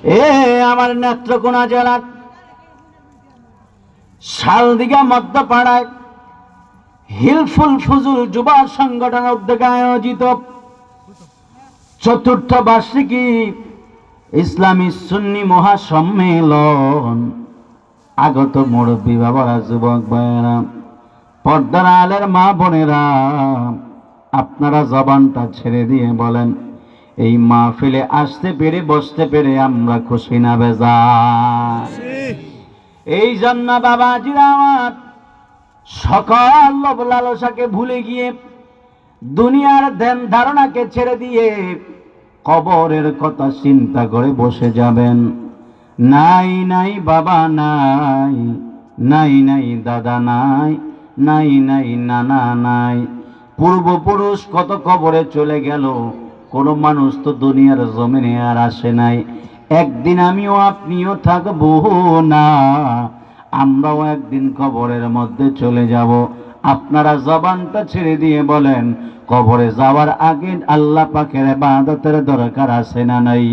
এ আমার নেত্রকোনা জেলার শালদিঘা মধ্যপাড়ায় হিলফুল ফুজুল যুব সংগঠন উদ্যোগে আয়োজিত চতুর্থ বার্ষিকী ইসলামী সুন্নি মহাসম্মেলন। আগত মুরব্বী বাবারা, যুবক ভাইয়েরা, পর্দার আলের মা বোনেরা, আপনারা জবানটা ছেড়ে দিয়ে বলেন, এই মাহফিলে আসতে পেরে বসতে পেরে আমরা খুশি না বেজার? এই জন্য বাবাজিরা আমার সকল লোভ লালসাকে ভুলে গিয়ে দুনিয়ার ধ্যান ধারণাকে ছেড়ে দিয়ে কবরের কথা চিন্তা করে বসে যাবেন। নাই নাই বাবা নাই, নাই নাই দাদা নাই, নাই নাই নানা নাই, পূর্বপুরুষ কত কবরে চলে গেল, কোনো মানুষ তো দুনিয়ার জমিনে আর আসে নাই। একদিন আমিও আপনিও থাকবো না, আমরাও একদিন কবরের মধ্যে চলে যাব। আপনারা জবানটা ছেড়ে দিয়ে বলেন, কবরে যাওয়ার আগে আল্লাহ পাকের ইবাদতের দরকার আছে না নাই?